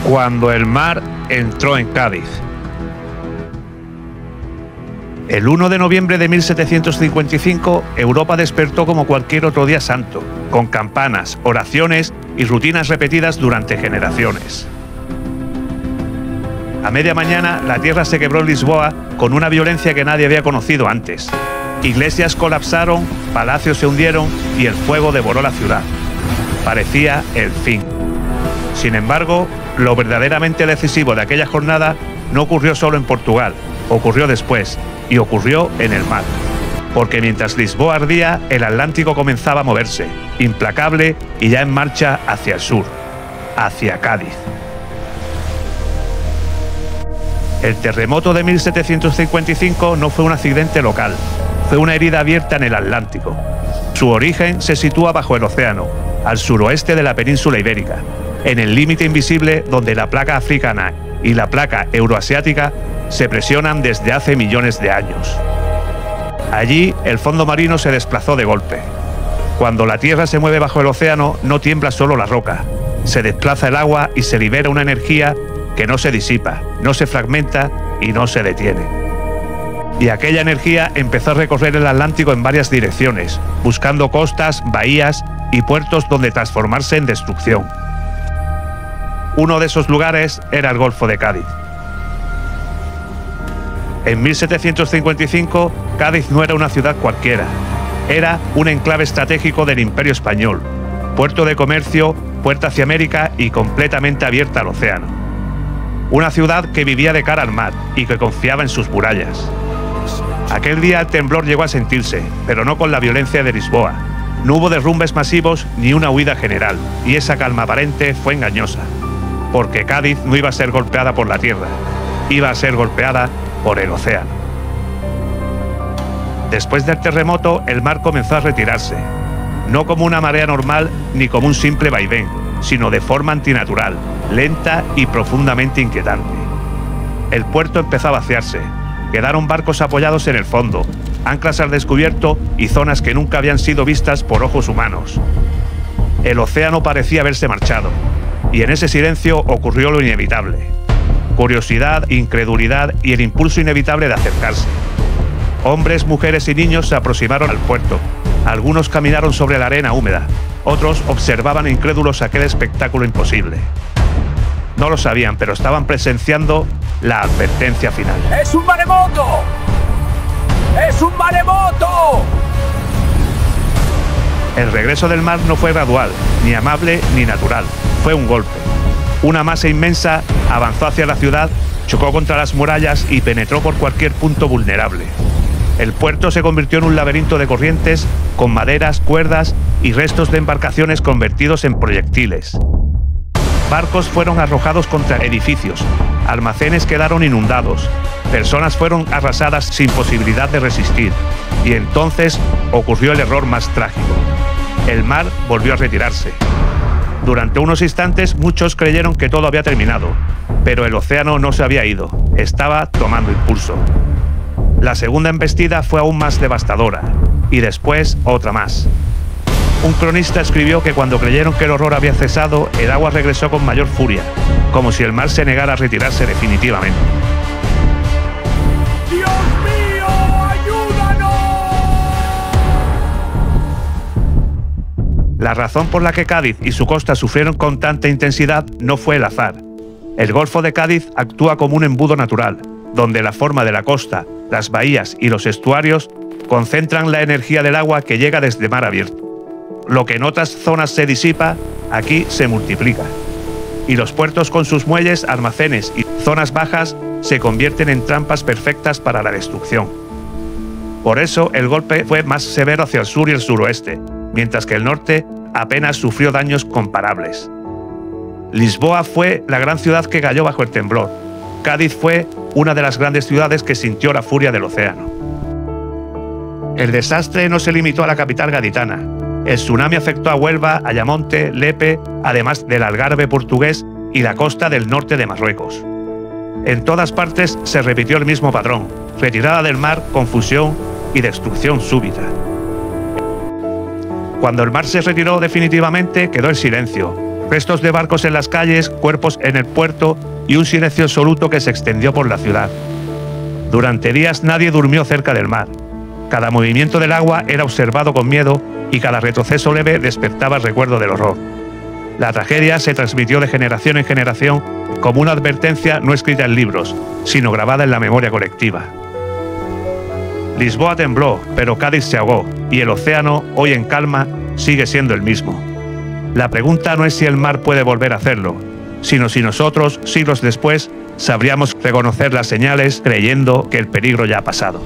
Cuando el mar entró en Cádiz. El 1 de noviembre de 1755, Europa despertó como cualquier otro día santo, con campanas, oraciones y rutinas repetidas durante generaciones. A media mañana, la tierra se quebró en Lisboa con una violencia que nadie había conocido antes. Iglesias colapsaron, palacios se hundieron y el fuego devoró la ciudad. Parecía el fin. Sin embargo, lo verdaderamente decisivo de aquella jornada no ocurrió solo en Portugal, ocurrió después, y ocurrió en el mar. Porque mientras Lisboa ardía, el Atlántico comenzaba a moverse, implacable y ya en marcha hacia el sur, hacia Cádiz. El terremoto de 1755 no fue un accidente local, fue una herida abierta en el Atlántico. Su origen se sitúa bajo el océano, al suroeste de la península ibérica, en el límite invisible donde la placa africana y la placa euroasiática se presionan desde hace millones de años. Allí, el fondo marino se desplazó de golpe. Cuando la Tierra se mueve bajo el océano, no tiembla solo la roca, se desplaza el agua y se libera una energía que no se disipa, no se fragmenta y no se detiene. Y aquella energía empezó a recorrer el Atlántico en varias direcciones, buscando costas, bahías y puertos donde transformarse en destrucción. Uno de esos lugares era el Golfo de Cádiz. En 1755, Cádiz no era una ciudad cualquiera, era un enclave estratégico del Imperio Español, puerto de comercio, puerta hacia América y completamente abierta al océano. Una ciudad que vivía de cara al mar y que confiaba en sus murallas. Aquel día el temblor llegó a sentirse, pero no con la violencia de Lisboa. No hubo derrumbes masivos ni una huida general, y esa calma aparente fue engañosa, porque Cádiz no iba a ser golpeada por la tierra, iba a ser golpeada por el océano. Después del terremoto, el mar comenzó a retirarse, no como una marea normal ni como un simple vaivén, sino de forma antinatural, lenta y profundamente inquietante. El puerto empezó a vaciarse, quedaron barcos apoyados en el fondo, anclas al descubierto y zonas que nunca habían sido vistas por ojos humanos. El océano parecía haberse marchado, y en ese silencio ocurrió lo inevitable. Curiosidad, incredulidad y el impulso inevitable de acercarse. Hombres, mujeres y niños se aproximaron al puerto. Algunos caminaron sobre la arena húmeda, otros observaban incrédulos aquel espectáculo imposible. No lo sabían, pero estaban presenciando la advertencia final. ¡Es un maremoto! ¡Es un maremoto! El regreso del mar no fue gradual, ni amable ni natural. Fue un golpe. Una masa inmensa avanzó hacia la ciudad, chocó contra las murallas y penetró por cualquier punto vulnerable. El puerto se convirtió en un laberinto de corrientes, con maderas, cuerdas y restos de embarcaciones convertidos en proyectiles. Barcos fueron arrojados contra edificios, almacenes quedaron inundados, personas fueron arrasadas sin posibilidad de resistir, y entonces ocurrió el error más trágico. El mar volvió a retirarse. Durante unos instantes muchos creyeron que todo había terminado, pero el océano no se había ido, estaba tomando impulso. La segunda embestida fue aún más devastadora, y después otra más. Un cronista escribió que cuando creyeron que el horror había cesado, el agua regresó con mayor furia, como si el mar se negara a retirarse definitivamente. ¡Dios mío, ayúdanos! La razón por la que Cádiz y su costa sufrieron con tanta intensidad no fue el azar. El Golfo de Cádiz actúa como un embudo natural, donde la forma de la costa, las bahías y los estuarios concentran la energía del agua que llega desde mar abierto. Lo que en otras zonas se disipa, aquí se multiplica. Y los puertos con sus muelles, almacenes y zonas bajas se convierten en trampas perfectas para la destrucción. Por eso el golpe fue más severo hacia el sur y el suroeste, mientras que el norte apenas sufrió daños comparables. Lisboa fue la gran ciudad que cayó bajo el temblor. Cádiz fue una de las grandes ciudades que sintió la furia del océano. El desastre no se limitó a la capital gaditana. El tsunami afectó a Huelva, Ayamonte, Lepe, además del Algarve portugués y la costa del norte de Marruecos. En todas partes se repitió el mismo patrón: retirada del mar, confusión y destrucción súbita. Cuando el mar se retiró definitivamente, quedó el silencio, Restos de barcos en las calles, cuerpos en el puerto y un silencio absoluto que se extendió por la ciudad. Durante días nadie durmió cerca del mar. Cada movimiento del agua era observado con miedo y cada retroceso leve despertaba el recuerdo del horror. La tragedia se transmitió de generación en generación como una advertencia no escrita en libros, sino grabada en la memoria colectiva. Lisboa tembló, pero Cádiz se ahogó, y el océano, hoy en calma, sigue siendo el mismo. La pregunta no es si el mar puede volver a hacerlo, sino si nosotros, siglos después, sabríamos reconocer las señales creyendo que el peligro ya ha pasado.